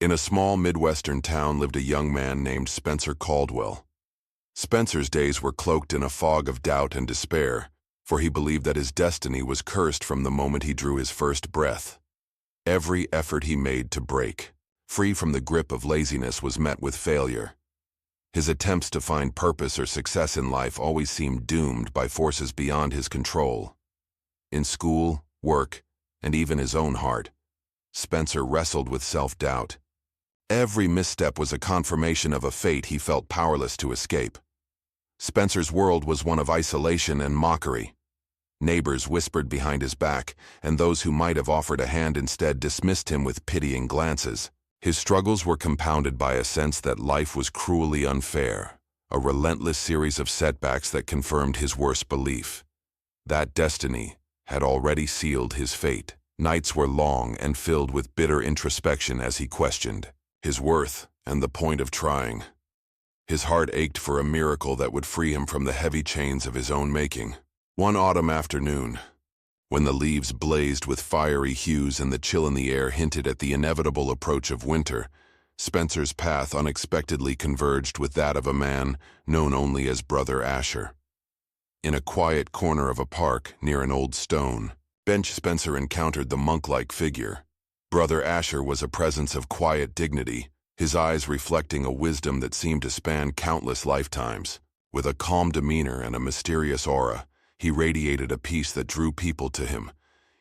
In a small Midwestern town lived a young man named Spencer Caldwell. Spencer's days were cloaked in a fog of doubt and despair, for he believed that his destiny was cursed from the moment he drew his first breath. Every effort he made to break free from the grip of laziness was met with failure. His attempts to find purpose or success in life always seemed doomed by forces beyond his control. In school, work, and even his own heart, Spencer wrestled with self-doubt. Every misstep was a confirmation of a fate he felt powerless to escape. Spencer's world was one of isolation and mockery. Neighbors whispered behind his back, and those who might have offered a hand instead dismissed him with pitying glances. His struggles were compounded by a sense that life was cruelly unfair, a relentless series of setbacks that confirmed his worst belief. That destiny had already sealed his fate. Nights were long and filled with bitter introspection as he questioned his worth and the point of trying. His heart ached for a miracle that would free him from the heavy chains of his own making. One autumn afternoon, when the leaves blazed with fiery hues and the chill in the air hinted at the inevitable approach of winter, Spencer's path unexpectedly converged with that of a man known only as Brother Asher. In a quiet corner of a park near an old stone bench, Spencer encountered the monk-like figure. Brother Asher was a presence of quiet dignity, his eyes reflecting a wisdom that seemed to span countless lifetimes. With a calm demeanor and a mysterious aura, he radiated a peace that drew people to him,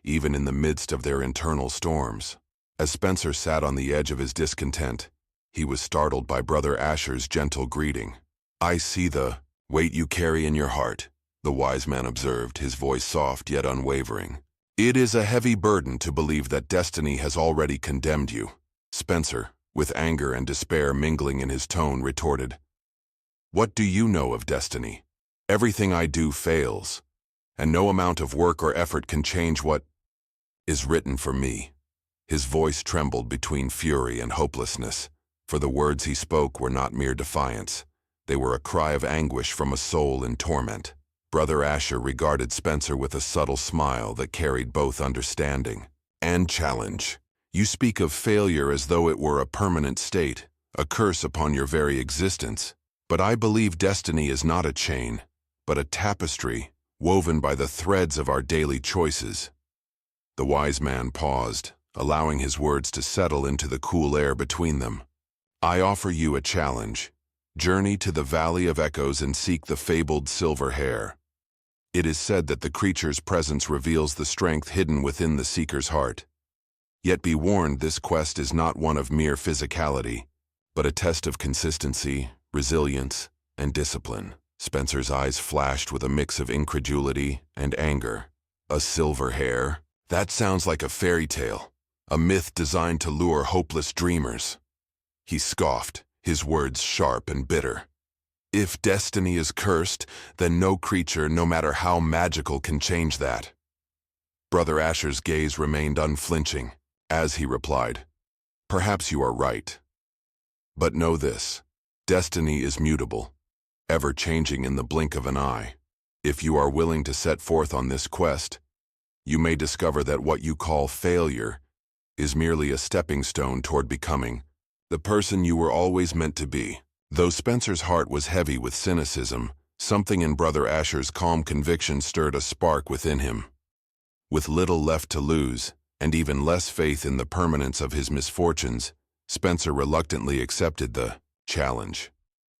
even in the midst of their internal storms. As Spencer sat on the edge of his discontent, he was startled by Brother Asher's gentle greeting. "I see the weight you carry in your heart," the wise man observed, his voice soft yet unwavering. "It is a heavy burden to believe that destiny has already condemned you." Spencer, with anger and despair mingling in his tone, retorted, "What do you know of destiny? Everything I do fails, and no amount of work or effort can change what is written for me." His voice trembled between fury and hopelessness, for the words he spoke were not mere defiance. They were a cry of anguish from a soul in torment. Brother Asher regarded Spencer with a subtle smile that carried both understanding and challenge. "You speak of failure as though it were a permanent state, a curse upon your very existence. But I believe destiny is not a chain, but a tapestry woven by the threads of our daily choices." The wise man paused, allowing his words to settle into the cool air between them. "I offer you a challenge. Journey to the Valley of Echoes and seek the fabled silver hair. It is said that the creature's presence reveals the strength hidden within the seeker's heart. Yet be warned, this quest is not one of mere physicality, but a test of consistency, resilience, and discipline." Spencer's eyes flashed with a mix of incredulity and anger. "A silver hair? That sounds like a fairy tale, a myth designed to lure hopeless dreamers." He scoffed, his words sharp and bitter. "If destiny is cursed, then no creature, no matter how magical, can change that." Brother Asher's gaze remained unflinching as he replied, "Perhaps you are right. But know this, destiny is mutable, ever changing in the blink of an eye. If you are willing to set forth on this quest, you may discover that what you call failure is merely a stepping stone toward becoming the person you were always meant to be." Though Spencer's heart was heavy with cynicism, something in Brother Asher's calm conviction stirred a spark within him. With little left to lose, and even less faith in the permanence of his misfortunes, Spencer reluctantly accepted the challenge.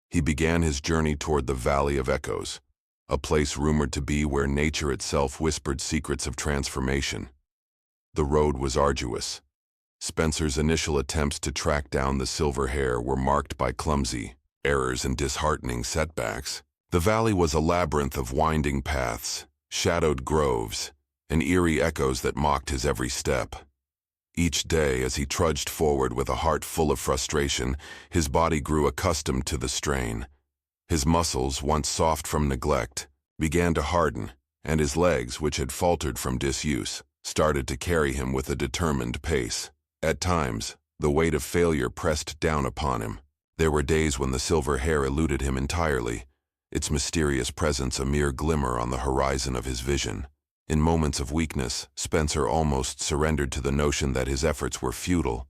He began his journey toward the Valley of Echoes, a place rumored to be where nature itself whispered secrets of transformation. The road was arduous. Spencer's initial attempts to track down the silver hair were marked by clumsy errors and disheartening setbacks. The valley was a labyrinth of winding paths, shadowed groves, and eerie echoes that mocked his every step. Each day, as he trudged forward with a heart full of frustration, his body grew accustomed to the strain. His muscles, once soft from neglect, began to harden, and his legs, which had faltered from disuse, started to carry him with a determined pace. At times, the weight of failure pressed down upon him. There were days when the silver hair eluded him entirely, its mysterious presence a mere glimmer on the horizon of his vision. In moments of weakness, Spencer almost surrendered to the notion that his efforts were futile.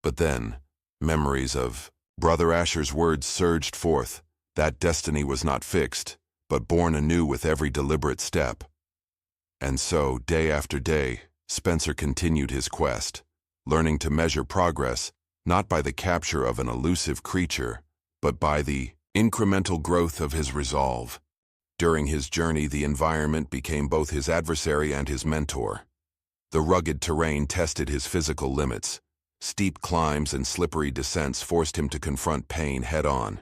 But then, Memories of Brother Asher's words surged forth. That destiny was not fixed, but born anew with every deliberate step. And so, day after day, Spencer continued his quest, learning to measure progress not by the capture of an elusive creature, but by the incremental growth of his resolve. During his journey, the environment became both his adversary and his mentor. The rugged terrain tested his physical limits. Steep climbs and slippery descents forced him to confront pain head-on.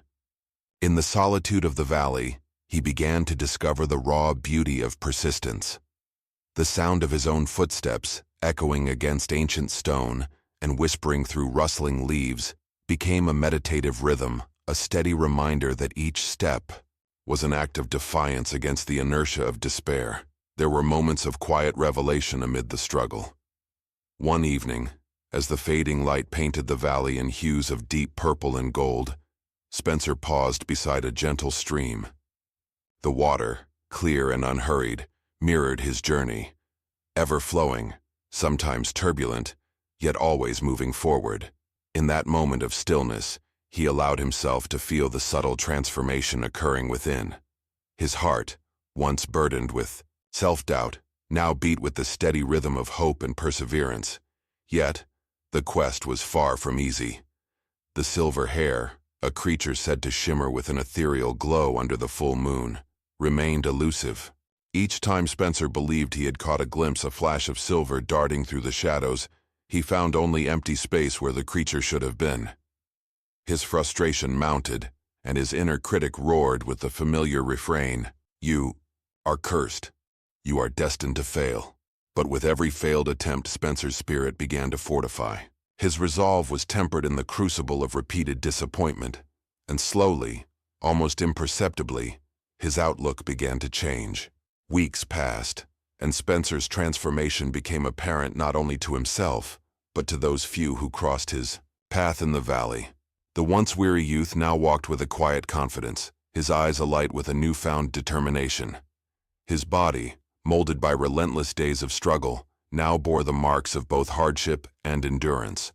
In the solitude of the valley, he began to discover the raw beauty of persistence. The sound of his own footsteps, echoing against ancient stone and whispering through rustling leaves, became a meditative rhythm, a steady reminder that each step was an act of defiance against the inertia of despair. There were moments of quiet revelation amid the struggle. One evening, as the fading light painted the valley in hues of deep purple and gold, Spencer paused beside a gentle stream. The water, clear and unhurried, mirrored his journey, ever flowing, sometimes turbulent, yet always moving forward. In that moment of stillness, he allowed himself to feel the subtle transformation occurring within. His heart, once burdened with self-doubt, now beat with the steady rhythm of hope and perseverance. Yet, the quest was far from easy. The silver hair, a creature said to shimmer with an ethereal glow under the full moon, remained elusive. Each time Spencer believed he had caught a glimpse, a flash of silver darting through the shadows, he found only empty space where the creature should have been. His frustration mounted, and his inner critic roared with the familiar refrain, "You are cursed. You are destined to fail." But with every failed attempt, Spencer's spirit began to fortify. His resolve was tempered in the crucible of repeated disappointment, and slowly, almost imperceptibly, his outlook began to change. Weeks passed, and Spencer's transformation became apparent not only to himself, but to those few who crossed his path in the valley. The once weary youth now walked with a quiet confidence, his eyes alight with a newfound determination. His body, molded by relentless days of struggle, now bore the marks of both hardship and endurance.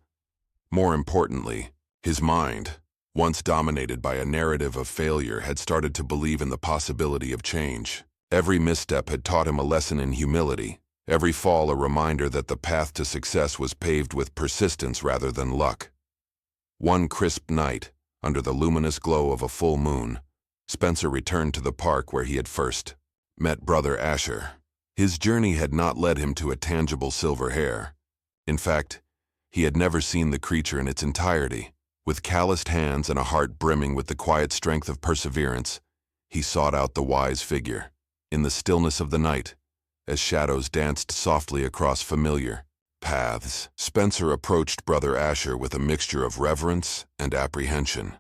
More importantly, his mind, once dominated by a narrative of failure, had started to believe in the possibility of change. Every misstep had taught him a lesson in humility, every fall a reminder that the path to success was paved with persistence rather than luck. One crisp night, under the luminous glow of a full moon, Spencer returned to the park where he had first met Brother Asher. His journey had not led him to a tangible silver hair. In fact, he had never seen the creature in its entirety. With calloused hands and a heart brimming with the quiet strength of perseverance, he sought out the wise figure. In the stillness of the night, as shadows danced softly across familiar paths, Spencer approached Brother Asher with a mixture of reverence and apprehension.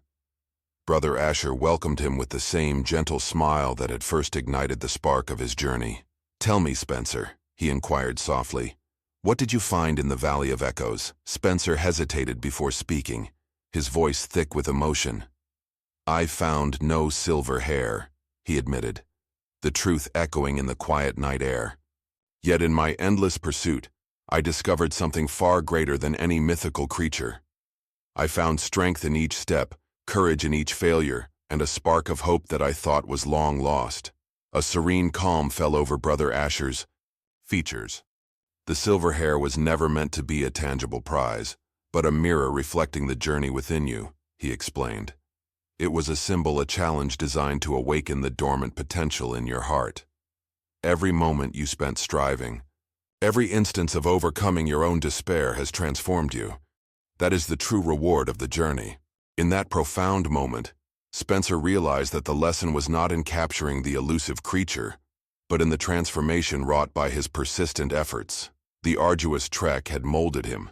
Brother Asher welcomed him with the same gentle smile that had first ignited the spark of his journey. "Tell me, Spencer," he inquired softly, "what did you find in the Valley of Echoes?" Spencer hesitated before speaking, his voice thick with emotion. "I found no silver hair," he admitted, the truth echoing in the quiet night air. "Yet in my endless pursuit, I discovered something far greater than any mythical creature. I found strength in each step, courage in each failure, and a spark of hope that I thought was long lost." A serene calm fell over Brother Asher's features. The silver hair was never meant to be a tangible prize, but a mirror reflecting the journey within you, he explained. It was a symbol, a challenge designed to awaken the dormant potential in your heart. Every moment you spent striving, every instance of overcoming your own despair has transformed you. That is the true reward of the journey. In that profound moment, Spencer realized that the lesson was not in capturing the elusive creature, but in the transformation wrought by his persistent efforts. The arduous trek had molded him,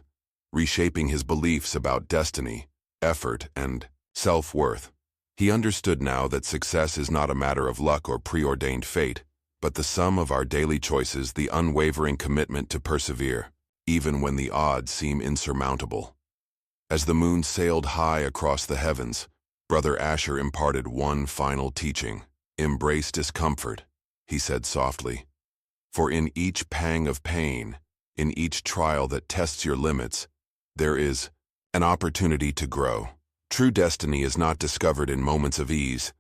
reshaping his beliefs about destiny, effort, and self-worth. He understood now that success is not a matter of luck or preordained fate, but the sum of our daily choices, the unwavering commitment to persevere, even when the odds seem insurmountable. As the moon sailed high across the heavens, Brother Asher imparted one final teaching. "Embrace discomfort," he said softly. "For in each pang of pain, in each trial that tests your limits, there is an opportunity to grow. True destiny is not discovered in moments of ease,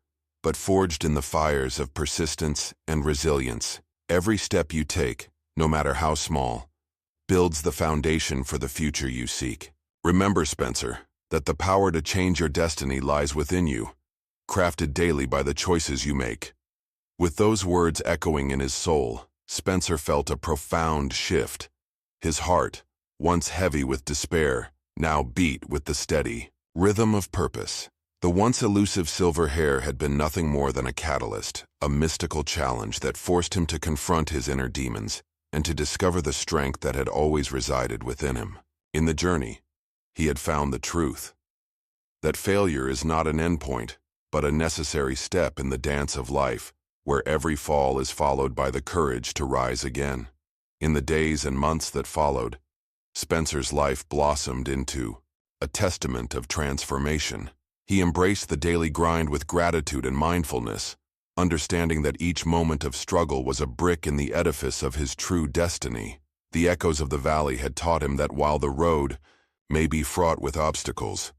but forged in the fires of persistence and resilience. Every step you take, no matter how small, builds the foundation for the future you seek. Remember, Spencer, that the power to change your destiny lies within you, crafted daily by the choices you make. With those words echoing in his soul, Spencer felt a profound shift. His heart, once heavy with despair, now beat with the steady rhythm of purpose. The once elusive silver hair had been nothing more than a catalyst, a mystical challenge that forced him to confront his inner demons and to discover the strength that had always resided within him. In the journey, he had found the truth that failure is not an endpoint, but a necessary step in the dance of life, where every fall is followed by the courage to rise again. In the days and months that followed, Spencer's life blossomed into a testament of transformation. He embraced the daily grind with gratitude and mindfulness, understanding that each moment of struggle was a brick in the edifice of his true destiny. The echoes of the valley had taught him that while the road may be fraught with obstacles,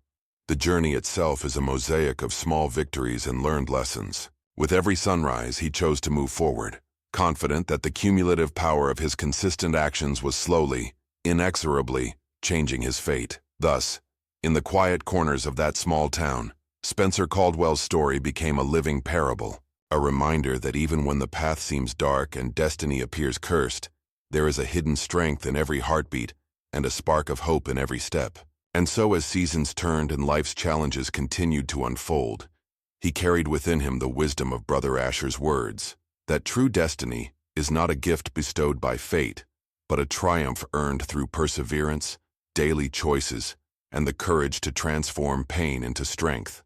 the journey itself is a mosaic of small victories and learned lessons. With every sunrise, he chose to move forward, confident that the cumulative power of his consistent actions was slowly, inexorably, changing his fate. Thus, in the quiet corners of that small town, Spencer Caldwell's story became a living parable, a reminder that even when the path seems dark and destiny appears cursed, there is a hidden strength in every heartbeat and a spark of hope in every step. And so as seasons turned and life's challenges continued to unfold, he carried within him the wisdom of Brother Asher's words, that true destiny is not a gift bestowed by fate, but a triumph earned through perseverance, daily choices, and the courage to transform pain into strength.